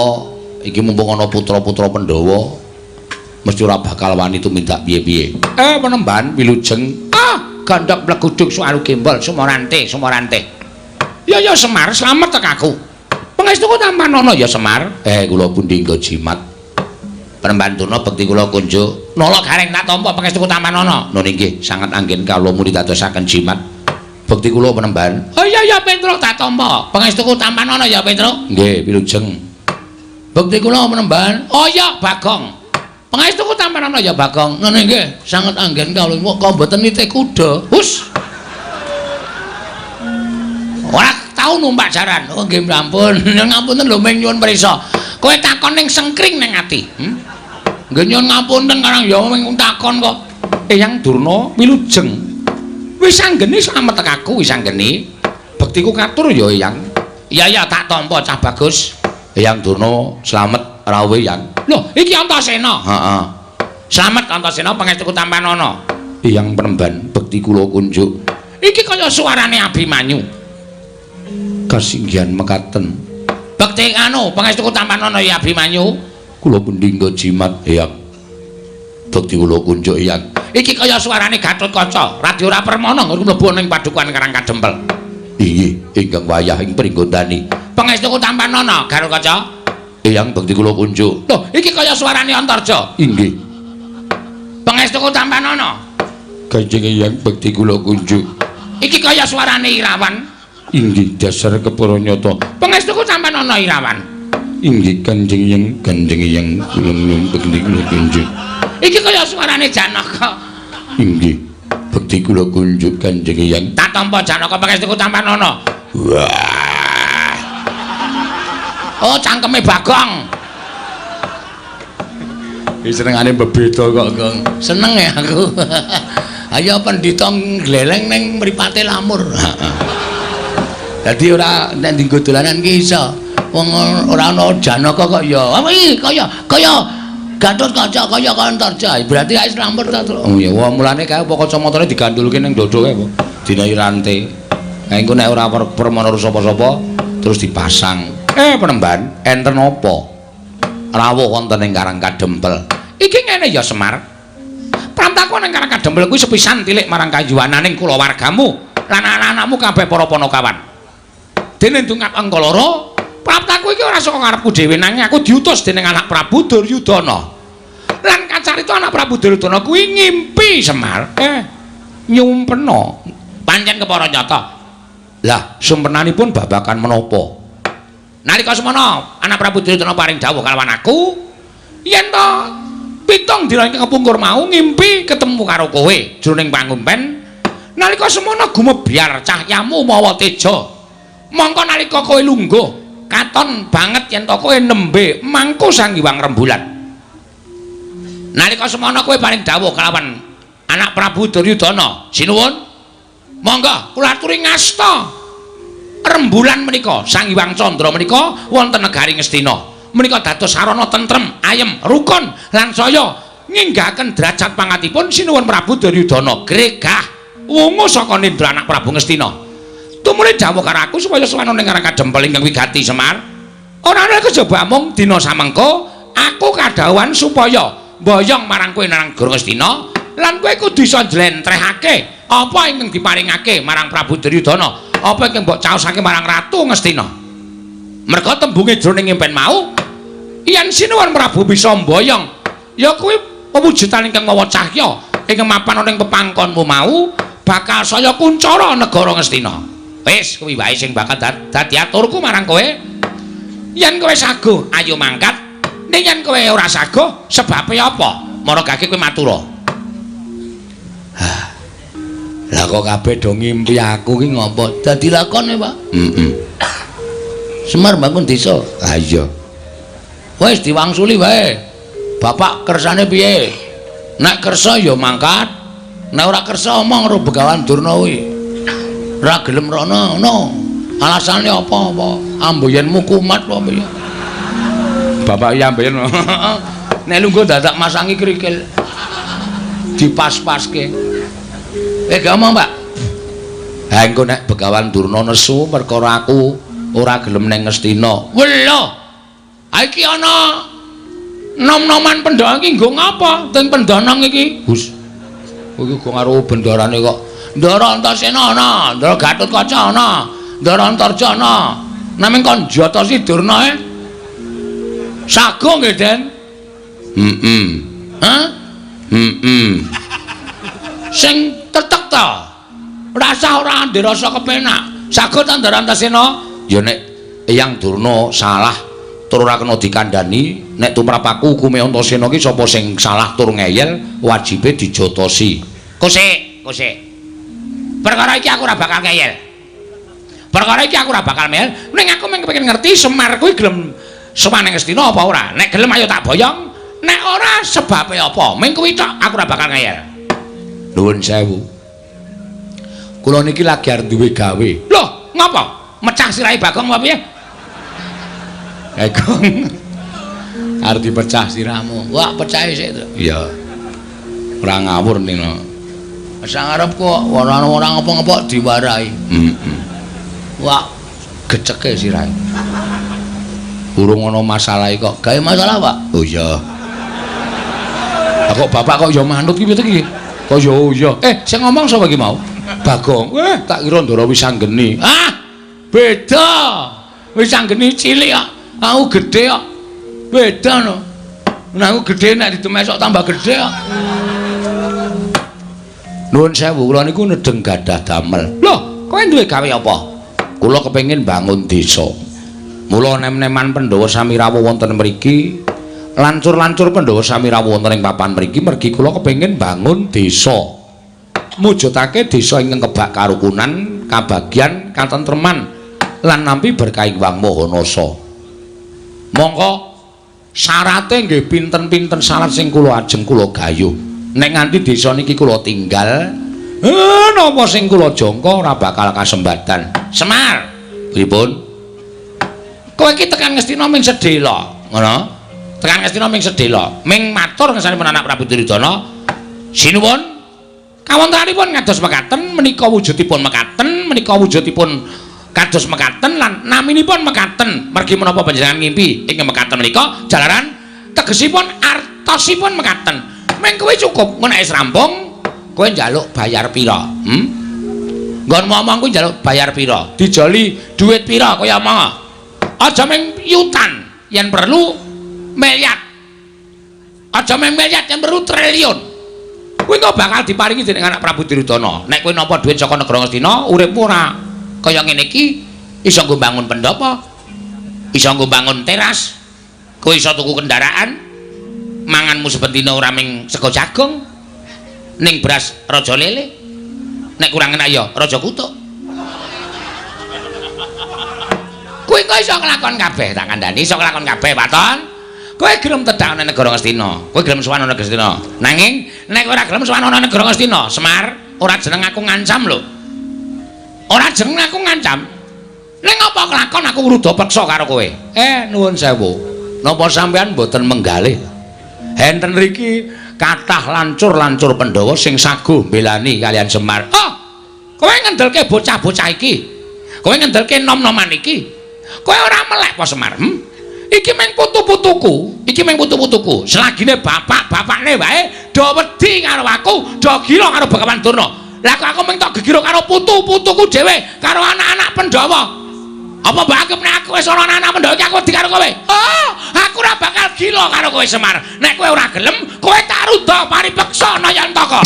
iki mumpung ana putra-putra Pandhawa mesti ora bakal wani tumindak piye-piye. Penemban wilujeng. Gandhok bleguduk suaru gembol Sumorante. Ya Semar, slamet tek aku. Pangestuku Tampanono ya Semar. Kula pundi nggo jimat. Penemban Durna bekti kula kunjuk. Nala gareng tak tampa pangestuku Tampanono. Nun inggih sanget anggen kawula murid dadosaken jimat. Bekti kula penemban. Oh iya Petruk tak tampa. Pangestuku Tampanono ya Petruk. Nggih, wilujeng. Bekti kula penemban. Oh iya Bagong. Pangestuku Tampanono ya Bagong. Ngene nggih, sanget anggen kawula kok mboten nitih kuda. Hus. Ora tau numpak jaran. Oh nggih ampun. Ngapunten lho ming nyuwun prisa. Kowe takon ning sengkring ning ati. Nggih nyuwun ngapunten karang ya ming takon kok. Eyang Durna wilujeng. Wis anggene slamet tek aku wis anggene. Bektiku katur ya Eyang. Iya tak tampa cah bagus. Eyang Durna slamet rawuhe Yang. Lho, iki Antasena. Heeh. Slamet Antasena pangestuku Tampanono. Eyang penemban bekti kula kunjuk. Iki kaya suarane Abimanyu. Kasinggihan mekaten. Bekti anu pangestuku Tampanono ya Abimanyu. Kula pundi nggo jimat Eyang. Bekti kula kunjuk Eyang. Iki kaya suarane Gatotkaca, Radyora Permana mlebu ning padukan Karang Kadempel. Inggih, ingkang wayah ing pringgondani. Pangestuku Tampanono, Garukaca. Eyang bekti kula kunjuk. Lho, iki kaya suarane Antarja. Inggih. Pangestuku Tampanono. Kanjeng Eyang bekti kula kunjuk. Iki kaya suarane Irawan. Inggih, dasar kepara nyata. Pangestuku Tampanono Irawan. Inggih Kanjeng Eyang kula bekti kula kunjuk. Iki kaya suarane Janaka. Inggih, bekti kula kunjuk Kanjeng Eyang. Tak tampa Janaka pangestuku Tampanono. Wah. Oh, cangkeme Bagong. Iki senengane bebeda kok, Gong. Seneng ya aku. Ayo pendhita gleleng ning mripate lamur. Dadi ora nek dienggo dolanan ki iso. Wong ora ana Janaka kok ya. Apa iki kaya Gatotkaca kaya Antarja. Berarti kae lamur ta, Tru. Oh iya, wah mulane kae apa kacamatane digandulke ning dodhoke apa. Dinai rante. Ha engko nek ora permono sapa-sapa terus dipasang. Penemban, enten apa? Rawuh wonten ing Karang Kadempel. Iki ngene ya Semar. Pramtaku ning Karang Kadempel kuwi sepisan tilik marang kayuwananing kulawargamu lan anak-anakmu kabeh para Panakawan. Dene ndungak angka loro, pramtaku iki ora saka ngarepku dhewe nanging aku diutus dening anak Prabu Duryudana. Lan kacarita anak Prabu Duryudana kuwi ngimpi Semar. Nyumpena. Pancen kepara nyata. Lah, sumpenanipun babakan menapa? Nalika semana anak Prabu Duryudana paring dawuh kalawan aku yen to 7 dina ing kepungkur mau ngimpi ketemu karo kowe jroning pangumpen Nalika semono gumebyar cahyamu mawa teja. Mongko nalika kowe lungguh, katon banget yen to kowe nembe mangku Sang Hyang Rembulan. Nalika semono kowe paring dawuh kelawan anak Prabu Duryudana, sinuwun. Monggo kula aturi ngasta. Rembulan menika Sang Hyang Candra menika wonten negari Ngastina. Menika dados sarana tentrem, ayem, rukun lan saya nginggahaken derajat pangkatipun sinuwun Prabu Duryudana gregah wungu saka nindra anak Prabu Ngastina. Tumuli dawuh karo aku supaya sowan ning Karang Kadempel ingkang wigati Semar. Ora ana kejaba mung dina samengko aku kadhawuhan supaya mboyong marang kowe nang Negara Ngastina lan kowe kudu iso njlentrehake apa ingkang diparingake marang Prabu Duryudana, apa ingkang mbok caosake marang Ratu Ngastina. Merga tembunge jroning impen mau yen sinuwun Prabu bisa mboyong ya kuwi pewujudan ingkang mawa cahya ingkang mapan ana ing pepangkonmu mau bakal saya kuncara Negara Ngastina. Wis kuwi wae sing bakal dadi aturku marang kowe. Yen kowe saguh ayo mangkat, ning yen kowe ora saguh sebabe apa? Maragake kowe matura. Lah kok kabeh do ngimpi aku ki ngopo? Dadi lakone, Pak? Semar bangun desa. Ha iya. Wis diwangsuli wae. Bapak kersane piye? Nek kersa ya mangkat. Nek ora kersa omong karo Begawan Durna kuwi. Ora gelem rono ngono. Alasane apa-apa? Amboyenmu kumat apa piye? Bapak ya amboyen. Nek lungguh dadak masangi krikil. Dipas-paske. Gak omong, Pak. Ha engko nek Begawan Durna nesu perkara aku ora gelem ning Ngastina. Lho. Ha iki ana nom-noman pendhawa iki nggo ngapa? Teng pendanang iki. Gus. Iki kok karo bendarane kok Ndara Antasena ana, Ndara Gatotkaca ana, Ndara Antarja ana. Namung kon Jatasi Durna sago nggih, Den? Hah? Sing tetek ta? Rasa ora ndirasa kepenak. Sago ta Ndara Antasena? Ya nek Eyang Durna salah tur ora kena dikandhani, nek tumrap aku hukume Antasena ki sapa sing salah tur ngeyel, wajibe dijotosi. Kosek. Perkara iki aku ora bakal ngeyel. Perkara iki aku ora bakal mel. Ning aku mung kepengin ngerti Semar kuwi gelem sowan ning Ngastina apa ora? Nek gelem ayo tak boyong. Nek ora sebabe apa? Mung kuwi tok aku ora bakal ngeyel. Nuwun sewu. Kula niki lagi arep duwe gawe. Lho, ngapa? Mecah sirahe Bagong apa piye? Bagong. Arep dipecah sirahmu. Wah, pecahe sik to. Iya. Ora ngawur nino. Sang arep kok ora ngapa-ngapa diwarai. Wah, geceke sirahe. Urung ana masalah kok. Gawe masalah, Pak? Oh iya. Kok bapak kok ya manut ki piye iki? Kok ya oh iya. Sing ngomong sapa iki mau? Bagong. Tak kira Ndara Wisanggeni. Ah, beda. Wisanggeni cilik kok. Aku gedhe kok. Beda no. Nah aku gedhe nek ditemesok tambah gedhe kok. Nuwun sewu, kula niku nedeng gadah damel. Lho, kowe duwe gawe apa? Kula kepengin bangun desa. Mula nem-neman Pandhawa sami rawuh wonten mriki, lancur-lancur Pandhawa sami rawuh wonten ing papan mriki, mergi kula kepengin bangun desa. Mujudake desa ingkang kebak karukunan, kabagyan, katentreman lan nampi berkah Wang Mahanasa. Mongko syarate nggih pinten-pinten syarat sing kula ajeng kula gayuh. Nek nganti desa niki kula tinggal, napa sing kula jangka ora bakal kasembatan. Semar, pripun? Kowe iki tekan Ngastina ming sedhela, ngono? Tekan Ngastina ming sedhela, ming matur ngesanipun anak Prabu Duryudana. Sinuwun, kawontenanipun kados mekaten, menika wujudipun mekaten, menika wujudipun kados mekaten lan naminipun mekaten. Mergi menapa panjenengan ngimpi ing mekaten menika jalaran tegesipun artosipun mekaten. Meng kowe cukup menawa wis rampung kowe njaluk bayar pira? Nggon ngomong kuwi njaluk bayar pira? Dijoli dhuwit pira kaya omong. Aja meng yutan yen perlu miliar. Aja meng miliar yen perlu triliun. Kuwi kok bakal diparingi dening anak Prabu Duryudana. Nek kowe nampa dhuwit saka negara Ngastina, uripmu ora kaya ngene iki, iso nggo bangun pendopo, iso nggo bangun teras, kowe iso tuku kendaraan. Manganmu sebentino ora ming sego jagung ning beras raja lele Nek kurang enak ya Raja Kutuk. Kowe kok iso nglakon kabeh tak kandhani, iso nglakon kabeh, Paton. Kowe gelem tedhak nang negara Ngastina. Kowe gelem sowan nang Ngastina. Nanging nek ora gelem sowan nang negara Ngastina, Semar, ora jeneng aku ngancam lho. Ora jeneng aku ngancam. Ning apa kelakon aku ruda peksa karo kowe? Nuwun sewu. Napa sampean mboten menggalih? Enten riki kathah lancur-lancur Pandhawa sing saguh mbelani kalian Semar. Oh, kowe ngendelke bocah-bocah iki. Kowe ngendelke nom-noman iki. Kowe ora melek apa Semar? Iki meng putu-putuku, iki meng putu-putuku. Selagine bapak-bapakne wae do wedi karo aku, do gila karo Begawan Durna. Lah kok aku meng tok gegiro karo putu-putuku dhewe, karo anak-anak Pandhawa. Apa mbak nek aku wis ana anak Pandhawa iki aku wedi karo kowe? Oh, aku ora bakal gila karo kowe Semar. Nek kowe ora gelem, kowe tak rudha paripeksa Nayantaka.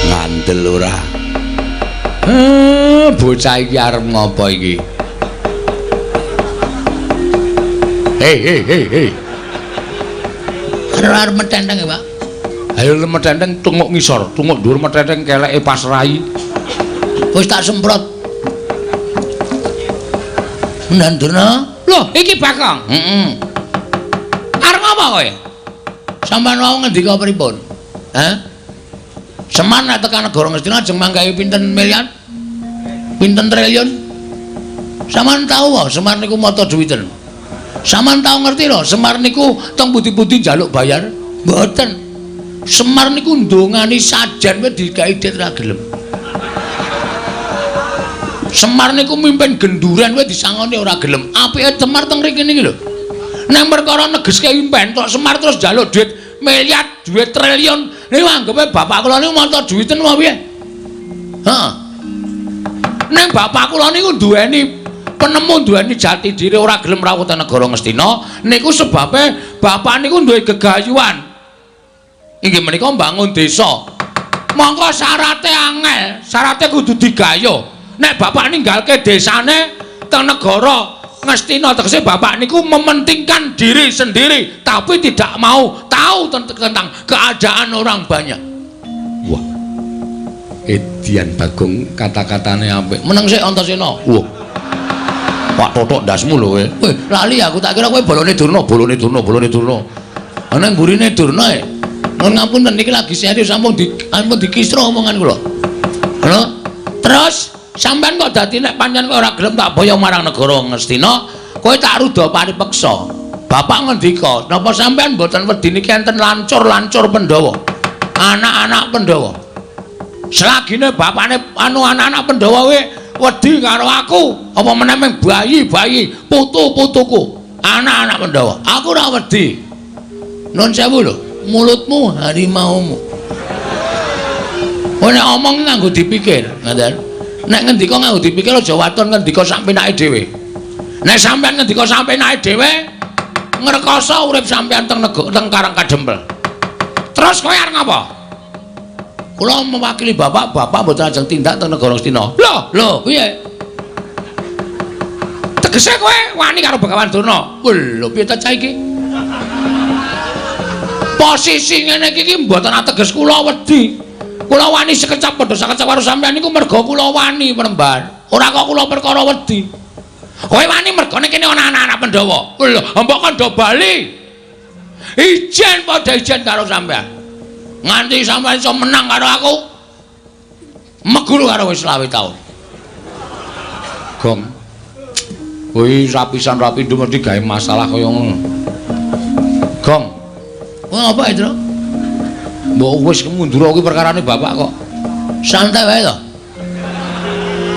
Ngandel ora? Bocah iki arep ngopo iki? Hei. Arep metenteng ya, Pak. Ayo metenteng tunguk ngisor, tunguk dhuwur metenteng keleke pas rai. Wis tak semprot. Mendandurna. Loh, iki Bakong. Arep ngopo kowe? Sampeyan wau ngendika pripun? Semar nek tekan negara Ngastina ajeng manggahi pinten miliar? Pinten triliun? Sampeyan tahu wae Semar niku mata duwiten. Sampeyan tahu ngerti lho, Semar niku teng pundi-pundi njaluk bayar? Mboten. Semar niku ndongani sajan wae digawe dit ra gelem. Semar niku mimpin genduren wae disangoni ora gelem. Apike Semar teng mriki niki lho. Nek perkara negeske impen tok Semar terus njaluk duit miliar, duit triliun. Niku anggape bapak kula niku mata duwiten wae piye? Heeh. Nek bapak kula niku duweni penemu, duweni jati diri ora gelem rawuh teng negara Ngastina, niku sebabe bapak niku duwe gegayuhan. Inggih menika mbangun desa. Monggo syarate angel, syarate kudu digayo. Nek bapak ninggalke desane teng negara Ngastina, tegese bapak niku mementingkan diri sendiri tapi tidak mau tahu tentang keadaan orang banyak. Wah. Edian Bagong kata-katane apik. Meneng sik Antasena. Wah. Pak totok ndasmu lho kowe. Weh, lali aku tak kira kowe bolone Durna. Ana mburine Durna e. Nuwun ngapunten niki lagi serius sampun dikisro omongan kula. Lho, terus sampean kok dadi nek pancen kowe ora gelem tak boyo marang negara Ngastina, kowe tak rudha paripeksa. Bapak ngendika, napa sampean mboten wedi niki enten lancur-lancur Pandhawa. Anak-anak Pandhawa. Selagine bapakne anak-anak Pandhawa wedi karo aku, apa meneh bayi-bayi, putu-putuku, anak-anak Pandhawa. Aku ora wedi. Nun sewu lho, mulutmu harimaumu. Kowe nek omong nganggo dipikir, ngoten. Nek ngendika nganggo dipikir aja waton ngendika sampe enake dhewe. Nek sampean ngendika sampe enake dhewe, ngrekoso urip sampean teng Karangkadempel. Terus kowe arep ngapa? Kula mewakili bapak mboten ajeng tindak teng negara Ngastina. Lho, piye? Tegese kowe wani karo Begawan Durna. Lho, piye ta cah iki? Posisi ngene iki mboten ateges kula wedi. Kula wani sekecap padha sakecap karo sampean niku merga kula wani penembar. Ora kok kula perkara wedi. Kowe wani merga nek kene ana anak-anak Pandhawa. Lho, mbok kon do bali. Ijen padha ijen karo sampean. Nganti sampean iso menang karo aku. Meguru karo wis 20 taun. Gong. Kuwi rapisan-rapindo mesti gawe masalah kaya ngono. Gong. Wah, apa itu? Mbok wis mundur kuwi perkarane bapak kok. Santai wae to.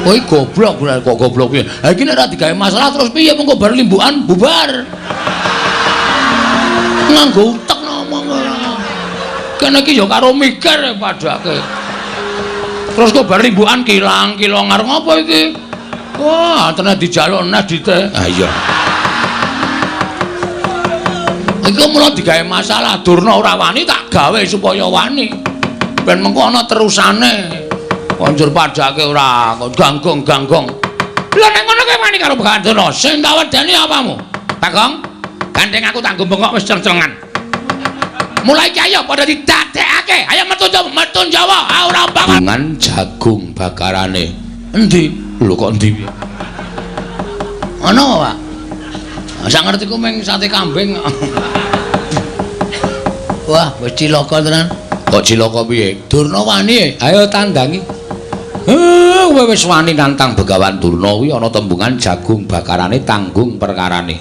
Kowe goblok kok goblok piye? Ha iki nek ora digawe masalah terus piye mengko bar limbukan bubar. Nganggo utek ngomong. Kene iki ya karo mikir padake. Terus kok bar limbukan kilang-kilang arep ngopo iki? Wah, tenan dijaluk nes dite. Ha iya. Iku mulo digawe masalah Durna ora wani tak gawe supaya wani. Ben mengko ana terusane. Konjur padake ora ganggung-ganggung. Lha nek ngono kowe wani karo Bagandana, sing tak wedani apamu? Bagong, gandeng aku tak bengok wis ceng-cengan. Mulai iki ayo padha didadekake. Ayo metu Jawa, ora banget. Dengan jagung bakarane. Endi? Lho kok endi? Ono, Pak. Sak ngerti ku meng sate kambing. Wah, wis cilaka tenan. Kok cilaka piye? Durna wani. Ayo tandangi. Kowe wis wani nantang Begawan Durna kuwi ana tembungan jagung bakarane tanggung perkarane.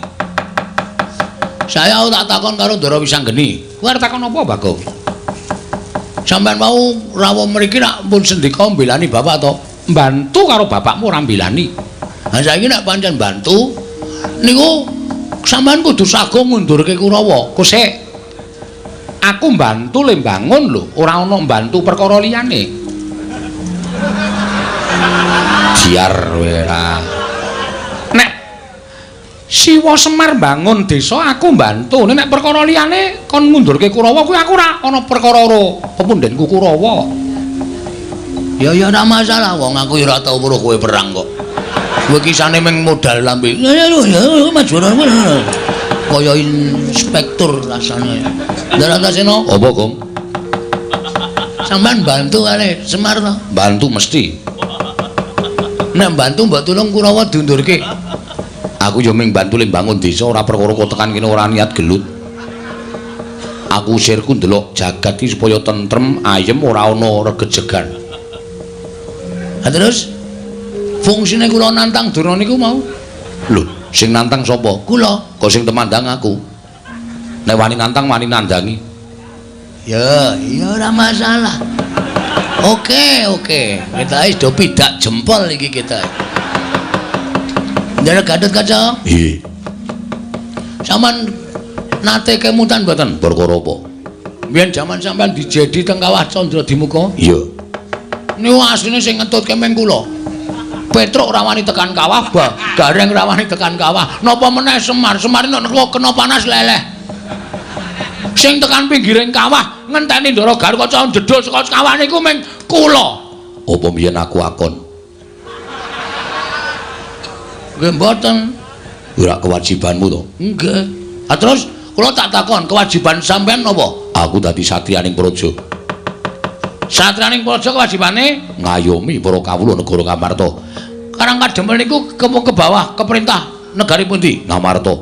Saya tak takon karo Ndara Wisanggeni. Kowe arep takon apa, Bagong? Sampeyan mau rawuh mriki nak pun sendika mbelani bapak to? Mbantu karo bapakmu ora mbelani. Lah saiki nek pancen bantu niku sampeyan kudu sago ngundurke Kurawa. Kusik. Aku mbantu le mbangun lho, ora ana mbantu perkara liyane. Biar ora. Nek Siwa Semar bangun desa aku mbantu, nek perkara liyane kon ngundurke Kurawa kuwi aku ora ana perkara karo pepundhenku Kurawa. Ya ora masalah wong aku ya ora tau weruh kowe perang kok. Kowe kisane meng modal lambe. Ya majuran kaya inspektur rasane. Daratasena apa, Gong? Sampeyan bantu kali Semar to? Bantu mesti. Nek bantu mbok tulung Kurawa diundurke. Aku yo ming bantu le bangun desa ora perkara kok tekan kene ora niat gelut. Aku usirku ndelok jagat iki supaya tentrem, ayem ora ana regejegan. Ha terus fungsine kula nantang Durna niku mau. Lho, sing nantang sapa? Kula. Kok sing temandang aku. Nek wani nantang wani nandangi. Ya, ora masalah. Oke. Kita wis do pidak jempol iki kita. Ndara Gatot Kaca? Nggih. Saman nate kemutan mboten? Perkara apa? Biyen jaman sampean dijedi teng Kawah Candra Dimuka? Iya. Niku asline sing ngetutke meng kula. Petruk ora wani tekan kawah, Gareng ora wani tekan kawah. Napa meneh Semar nek kena panas leleh. Sing tekan pinggiring kawah ngenteni Ndara Gatot Kaca jedul saka kawah niku meng kula. Apa mbiyen aku akon? Nggih mboten. Ora kewajibanmu to? Nggih. Ah terus kula tak takon, kewajiban sampean napa? Aku dadi satriyaning praja. Satriyaning praja kewajibane ngayomi para kawula negara Ngamarta. Karang Kadempel niku ke bawah keperintah negari pundi? Ngamarta.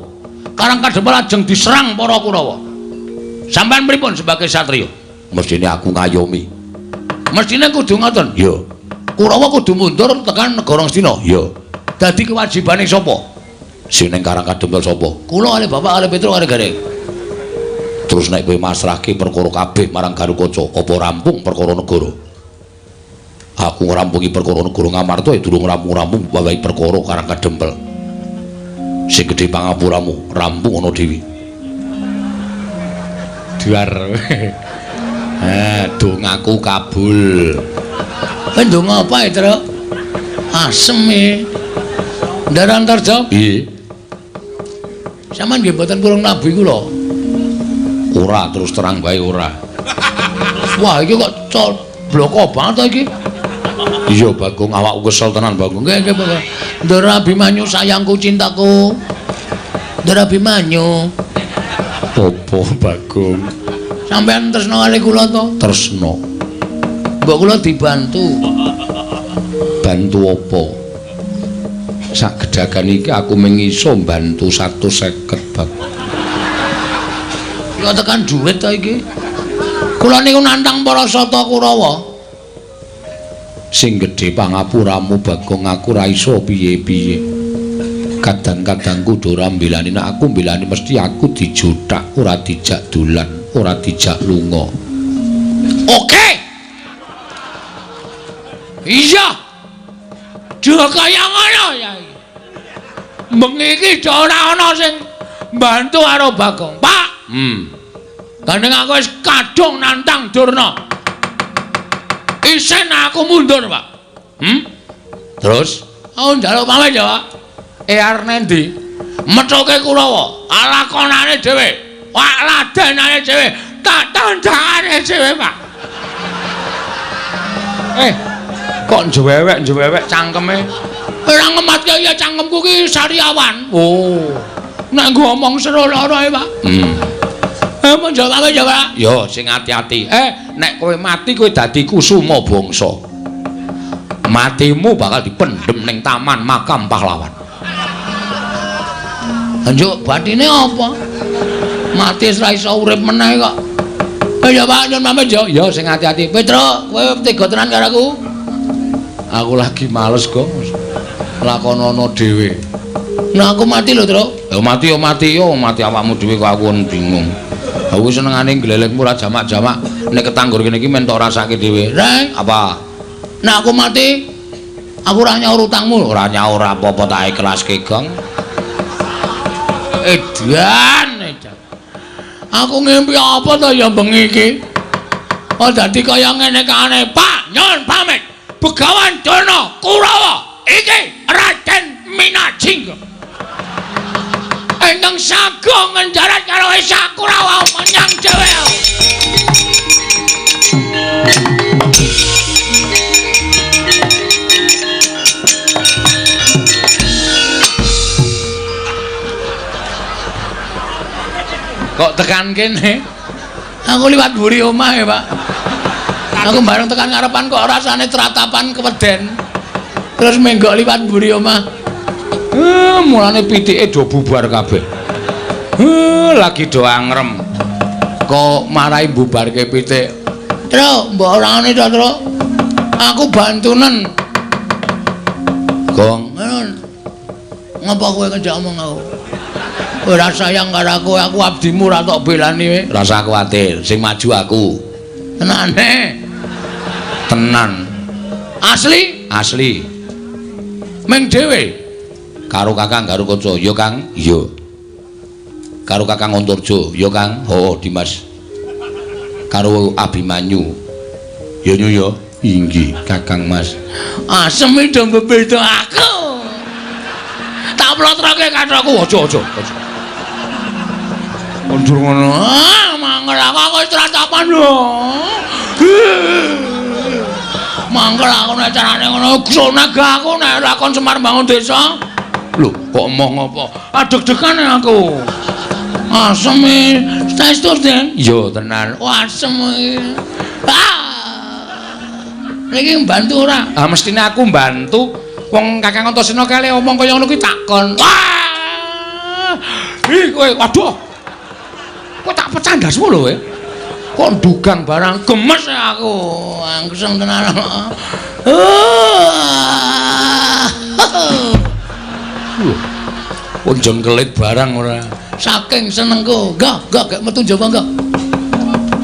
Karang Kadempel ajeng diserang para Kurawa. Sampeyan pripun sebagai satriya? Mestine aku ngayomi. Mestine kudu ngoten. Iya. Kurawa kudu mundur tekan negara Astina. Iya. Dadi kewajibane sapa? Sing ning Karang Kadempel sapa? Kula kali Bapak kali Petruk kali Gareng. Terus nek kowe masrahke perkara kabeh marang Garukaca, apa rampung perkara negara? Aku ngrampungi perkara negara Ngamarta durung rampung-rampung bawahi perkara Karang Kadempel. Sing gedhe pangapuramu rampung ana dhewe. Duar. Dongaku kabul. Kowe ndonga apa, Truk? Asem e. Ndara Antarja? Nggih. Sampeyan nggih mboten purung nabi kula. Ora, terus terang bae ora. Wah, iki kok bloko banget iki. Iya, Bagong, awakku kesel tenan, Bagong. Nggih, Bapak. Ndara Abimanyu sayangku cintaku. Ndara Abimanyu. Apa, Bagong? Sampeyan tresno kali kula to? Tresno. Mbok kula dibantu. Bantu apa? Sak gedhagan iki aku mung iso mbantu 150, Bab. Ya tekan dhuwit ta iki. Kula niku nantang para sata Kurawa. Sing gedhe pangapuramu, Bagong, aku ra iso piye-piye. Kadang-kadang kudu ora mbelani, nek aku mbelani mesti aku dijothak, ora dijak dolan, ora dijak lunga. Oke. Iya. Dhewe kaya ngono ya. Mengiki ora ana sing mbantu karo Bagong. Pak. Gandeng aku wis kadung nantang Durna. Isen aku mundur, Pak. Terus njaluk pamit ya, Pak. Arep nendi? Methuke Kurawa, alakonane dhewe, wak ladenane dhewe, tak tandangane dhewe, Pak. Kok njewewek cangkeme. Ora ngematke ya cangkemku ki sariawan. Oh. Nek ngomong serono ae, Pak. Apa jawab? Yo sing ati-ati. Nek kowe mati kowe dadi kusuma bangsa. Matimu bakal dipendhem ning taman makam pahlawan. Anjuk batine apa? Mati ora iso urip meneh kok. Ya Pak, nyun pamit yo. Yo sing ati-ati. Petro, kowe tega tenan karo aku? Aku lagi males, Gong. Lakonono dhewe. Nah aku mati lho, Tru. Ya mati awakmu dhewe kok aku bingung. Aku senengane glelengmu ora jamak-jamak. Nek ketanggur kene iki men tok rasake dhewe. Reng, apa? Nah aku mati, aku ora nyaur utangmu. Ora nyaur apa-apa tak ikhlaske, Gong. Edan. Aku ngimpi apa to ya bengi iki? Oh dadi kaya ngene kae, Pak. Nyun pamit. Begawan Dono Kurawa iki Raden Minajingga. Ingkang sagung ngendarat karo Esa Kurawa menyang dhewe. Kok tekan kene? Aku liwat mburi omah ya, Pak. Aku bareng tekan ngarepan kok rasane tratapan keweden. Terus menggok liwat mburi omah. Mulane pitike do bubar kabeh. Lagi do angrem. Kok marai bubarke pitik. Tru, mbok orane to, Tru. Aku bantunen. Gong, ngapa kowe ngejak omong aku? Ora sayang karo aku abdimu ora tok belani kowe. Ora usah kuwatir, sing maju aku. Tenane. Tenan. Asli? Asli. Meng dhewe karo Kakang Garukaca, ya Kang? Iya. Karo Kakang Antarja, ya Kang? Oh, Dimas. Karo Abimanyu. Ya nyu ya. Inggih, Kakang Mas. Asem do bebeda aku. Tak plotroke kathokku. Aja. Kondur ngono. Mangkel aku wis tratapan lho. Mangkel aku nek carane ngono gunega aku nek lakon Semar Bangun Desa. Lho, kok omong apa? Adeg-degane aku. Asem saestu, Den? Yo tenan. Wah, asem iki. Iki mbantu ora? Ah mestine aku mbantu. Wong Kakang Antasena kale omong kaya ngono kuwi takon. Wah! Ih kowe, waduh. Kok tak pecah ndasmu lho kowe. Kok ndugang barang gemes aku. Angseng tenan. Kok jengkelit barang ora. Saking senengku. Enggak gak metu njaba enggak.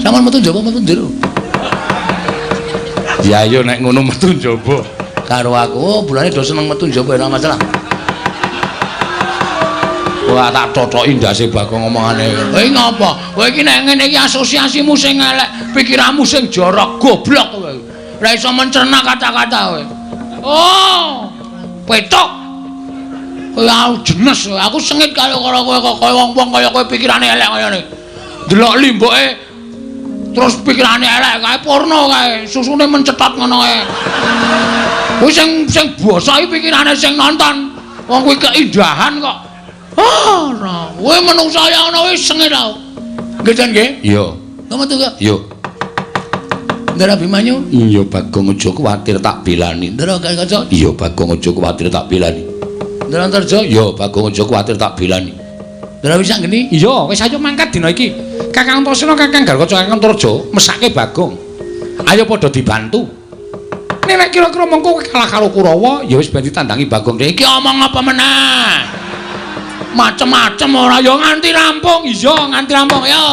Sampeyan metu njaba metu njero. Ya ayo nek ngono metu njaba. Karo aku bulane do seneng metu njaba ora masalah. Wah tak cocoki ndase Bagong omongane. Kowe ngapa? Kowe iki nek ngene iki asosiasimu sing elek, pikiranmu sing jorok, goblok kowe. Ora iso mencerna kata-kata kowe. Oh, petok. Kowe jenes, aku sengit karo kowe kok kowe wong-wong kaya kowe pikirane elek kaya ngene. Delok limboke terus pikirane elek kae porno kae, susune mencetot ngono kae. Kowe sing basa iki pikirane sing nonton. Wong kuwi keindahan kok. Ora, kowe menungsa ya ana wis sengit tau. Nggih, Jan nggih? Iya. Kamu tuh kok? Iya. Ndara Bimanyu? Iya, Bagong aja kuwatir tak belani. Ndara Garukaca? Iya, Bagong aja kuwatir tak belani. Ndara Antarja? Iya, Bagong aja kuwatir tak belani. Ndara Wisanggeni? Iya, wis ayo mangkat dina iki. Kakang Antasena, Kakang Garukaca, Kakang Antarja mesake Bagong. Ayo padha dibantu. Nek kira-kira mengko kalah karo Kurawa, ya wis ben ditandangi Bagong. Iki omong apa meneh? Macem-macem ora ya nganti rampung. Iya, nganti rampung ya.